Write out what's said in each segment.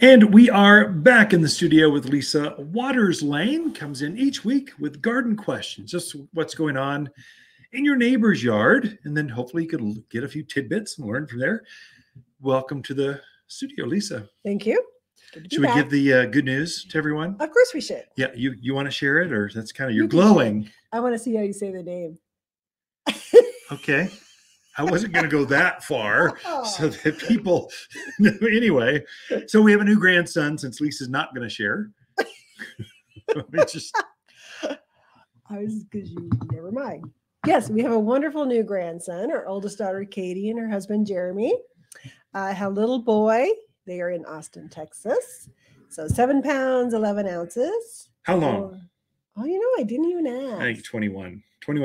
And we are back in the studio with Lisa Waters Lane. Comes in each week with garden questions, just what's going on in your neighbor's yard. And then hopefully you could get a few tidbits and learn from there. Welcome to the studio, Lisa. Thank you. Should we give the good news to everyone? Of course we should. Yeah, you want to share it, or that's kind of you're glowing? I want to see how you say the name. Okay. I wasn't going to go that far so that people anyway. So we have a new grandson since Lisa's not going to share. Never mind. Yes, we have a wonderful new grandson. Our oldest daughter, Katie, and her husband, Jeremy. I have a little boy. They are in Austin, Texas. So 7 pounds, 11 ounces. How long? I didn't even ask. I think 21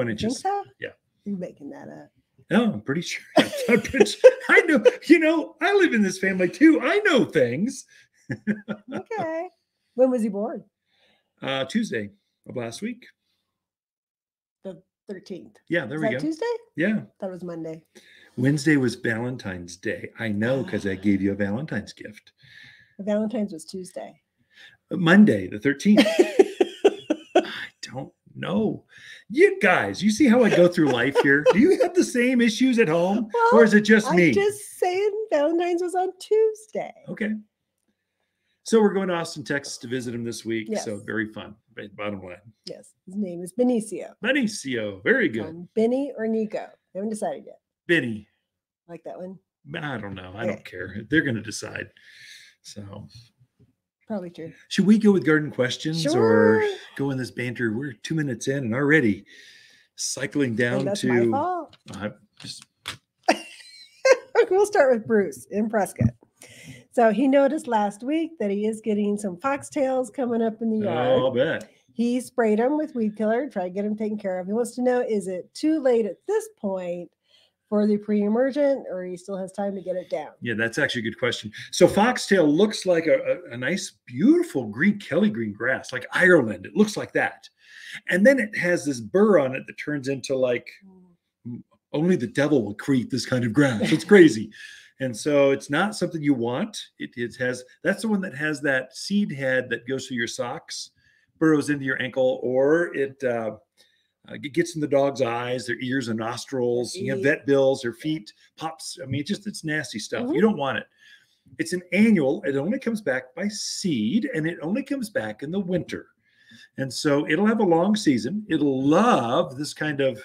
inches. Think so? Yeah. You're making that up. No, I'm pretty sure. I know, I live in this family too. I know things. Okay. When was he born? Tuesday of last week. The 13th. Yeah, there we go. Tuesday? Yeah. That was Monday. Wednesday was Valentine's Day. I know because I gave you a Valentine's gift. Valentine's was Tuesday. Monday, the 13th. I don't know. You guys, you see how I go through life here? Do you have the same issues at home? Or is it just me? I'm just saying Valentine's was on Tuesday. Okay. So we're going to Austin, Texas to visit him this week. Yes. So very fun. Bottom line. Yes. His name is Benicio. Benicio. Very good. Benny or Nico? I haven't decided yet. Benny. Like that one? I don't know. I don't care. They're going to decide. So probably true. Should we go with garden questions or go in this banter? We're 2 minutes in and already cycling down that's to. My fault. We'll start with Bruce in Prescott. So he noticed last week that he is getting some foxtails coming up in the yard. Oh, I'll bet. He sprayed them with weed killer, tried to get them taken care of. He wants to know, is it too late at this point for the pre-emergent, or he still has time to get it down? Yeah, that's actually a good question. So foxtail looks like a nice, beautiful green Kelly green grass, like Ireland. It looks like that. And then it has this burr on it that turns into like only the devil will create this kind of grass. It's crazy. And so it's not something you want. It has, that's the one that has that seed head that goes through your socks, burrows into your ankle, or it gets in the dog's eyes, their ears and nostrils, vet bills, their feet, pops. I mean, it's nasty stuff. Mm-hmm. You don't want it. It's an annual. It only comes back by seed, and it only comes back in the winter. And so it'll have a long season. It'll love this kind of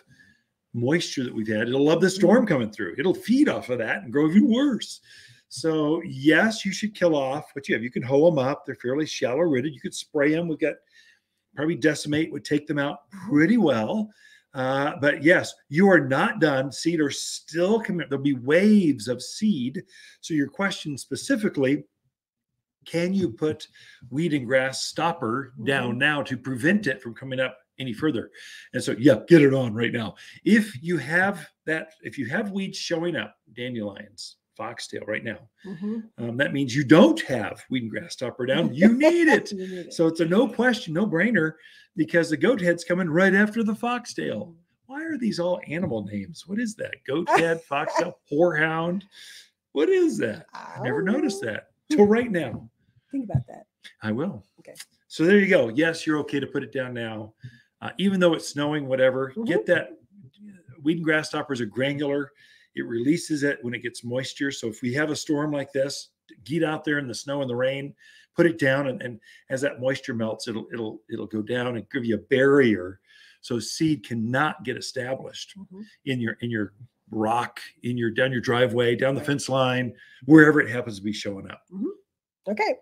moisture that we've had. It'll love the storm coming through. It'll feed off of that and grow even worse. So yes, you should kill off what you have. You can hoe them up. They're fairly shallow rooted. You could spray them. We've got probably Decimate would take them out pretty well. But yes, you are not done. Seed are still coming. There'll be waves of seed. So your question specifically, can you put weed and grass stopper down now to prevent it from coming up any further? And so, yeah, get it on right now. If you have weeds showing up, dandelions, foxtail right now, that means you don't have weed and grass stopper down. You need it. You need it. So it's a no question, no brainer, because the goat head's coming right after the foxtail. Why are these all animal names? What is that? Goat head, foxtail, whorehound. What is that? I never noticed that till right now. Think about that. I will. Okay. So there you go. Yes, you're okay to put it down now. Even though it's snowing, whatever, get that. Weed and grass stoppers are granular. It releases it when it gets moisture. So if we have a storm like this, get out there in the snow and the rain, put it down, and as that moisture melts, it'll go down and give you a barrier, so seed cannot get established in your rock, down your driveway, down the fence line, wherever it happens to be showing up. Okay.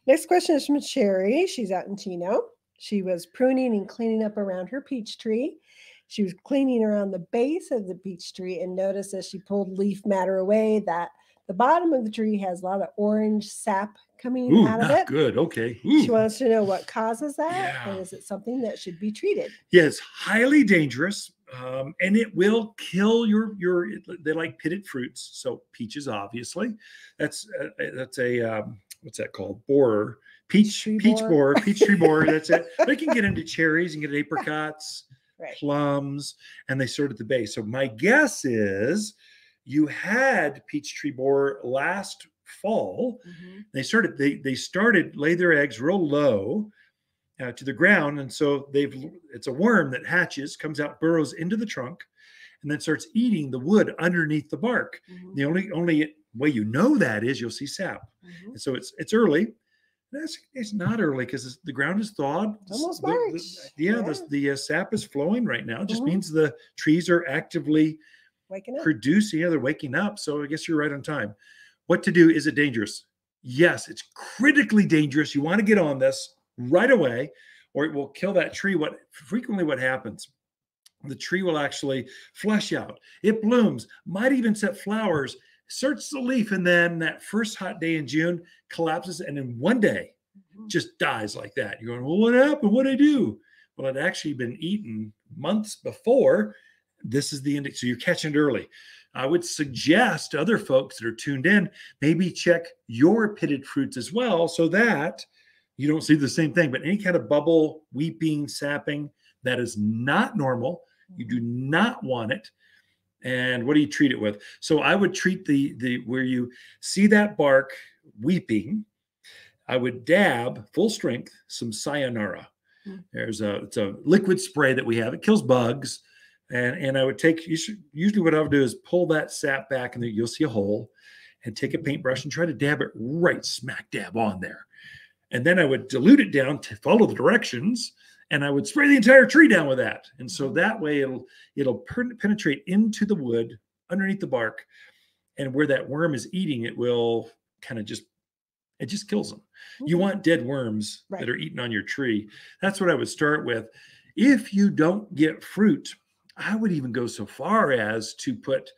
Next question is from Sherry. She's out in Chino. She was pruning and cleaning up around her peach tree. She was cleaning around the base of the peach tree and noticed as she pulled leaf matter away that the bottom of the tree has a lot of orange sap coming out of it. Good. Okay. She wants to know what causes that, and is it something that should be treated? Yeah, it's highly dangerous, and it will kill your. They like pitted fruits, so peaches, obviously. That's a what's that called? Borer. Peach borer, peach tree borer. That's it. They can get into cherries and get apricots. Plums, and they sort at the base. So my guess is you had peach tree borer last fall. Mhm. They started lay their eggs real low to the ground, and so it's a worm that hatches, comes out, burrows into the trunk, and then starts eating the wood underneath the bark. Mhm. The only way you know that is you'll see sap, Mhm. and so it's early. It's not early because the ground is thawed. It's almost March. The sap is flowing right now. It just Mhm. means the trees are actively Waking up. producing. Yeah, they're waking up. So I guess you're right on time. What to do? Is it dangerous? Yes, it's critically dangerous. You want to get on this right away, or it will kill that tree. What happens? The tree will actually flesh out. It blooms, might even set flowers, starts the leaf, and then that first hot day in June collapses, and in one day just dies like that. You're going, well, what happened? What did I do? Well, it actually been eaten months before. This is the end. So you're catching it early. I would suggest to other folks that are tuned in, maybe check your pitted fruits as well, so that you don't see the same thing. But any kind of bubble, weeping, sapping, that is not normal. You do not want it. And what do you treat it with? So I would treat the where you see that bark weeping, I would dab full strength some sayonara. It's a liquid spray that we have. It kills bugs. And I would take, usually what I would do is pull that sap back, and then you'll see a hole, and take a paintbrush and try to dab it right smack dab on there. And then I would dilute it down to follow the directions, and I would spray the entire tree down with that. And so that way it'll penetrate into the wood underneath the bark, and where that worm is eating, it will kind of it just kills them. You want dead worms that are eating on your tree. That's what I would start with. If you don't get fruit, I would even go so far as to put,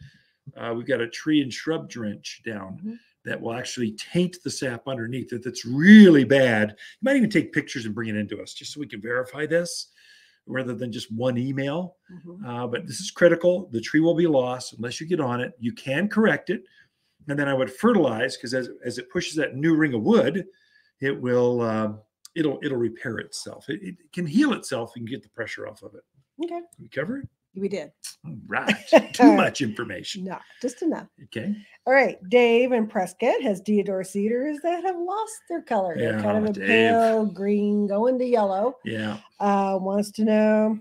we've got a tree and shrub drench down that will actually taint the sap underneath. If it's really bad, you might even take pictures and bring it into us just so we can verify this rather than just one email. But this is critical. The tree will be lost unless you get on it. You can correct it. And then I would fertilize, because as it pushes that new ring of wood, it will, it'll repair itself. It can heal itself and get the pressure off of it. Okay. We cover it? We did. All right. Too much information. No, just enough. Okay. All right. Dave in Prescott has deodar cedars that have lost their color. They're kind of a pale green going to yellow. Yeah. Wants to know,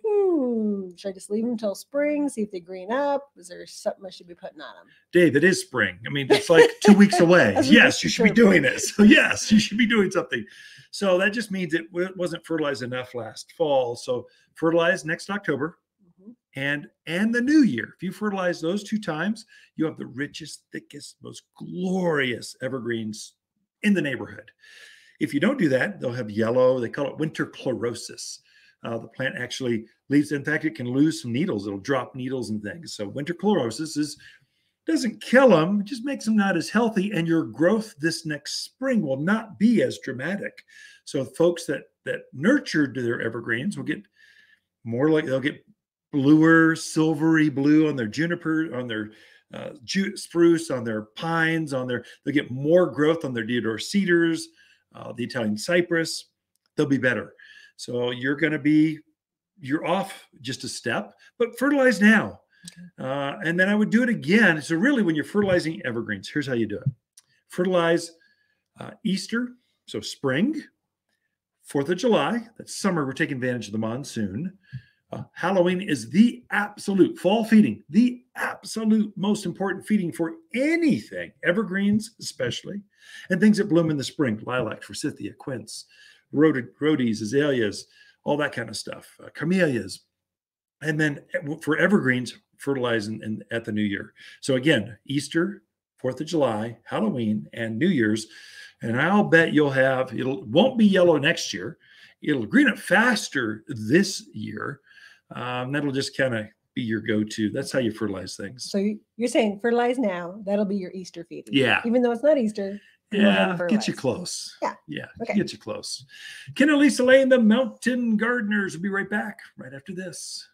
should I just leave them until spring, see if they green up? Is there something I should be putting on them? Dave, it is spring. I mean, it's like 2 weeks away. Yes, you should be doing it. So yes, you should be doing something. So that just means it wasn't fertilized enough last fall. So fertilize next October. And the new year. If you fertilize those 2 times, you have the richest, thickest, most glorious evergreens in the neighborhood. If you don't do that, they'll have yellow. They call it winter chlorosis. The plant actually leaves. In fact, it can lose some needles. It'll drop needles and things. So winter chlorosis doesn't kill them. It just makes them not as healthy. And your growth this next spring will not be as dramatic. So folks that nurtured their evergreens will get more like, they'll get bluer, silvery blue on their juniper, on their spruce, on their pines, they'll get more growth on their deodar cedars, the Italian cypress. They'll be better. So you're off just a step, but fertilize now. And then I would do it again. So really, when you're fertilizing evergreens, here's how you do it. Fertilize Easter, so spring, 4th of July, that's summer. We're taking advantage of the monsoon. Halloween is the absolute fall feeding, the absolute most important feeding for anything, evergreens especially, and things that bloom in the spring, lilac, forsythia, quince, rhodies, azaleas, all that kind of stuff, camellias. And then for evergreens, fertilize at the new year. So again, Easter, 4th of July, Halloween, and New Year's. And I'll bet it won't be yellow next year. It'll green up faster this year. That'll just kind of be your go-to. That's how you fertilize things. So you're saying fertilize now. That'll be your Easter feeding. Yeah. Even though it's not Easter. Yeah, get you close. Yeah. Okay. Get you close. Ken and Lisa Lane, the Mountain Gardeners, will be right back right after this.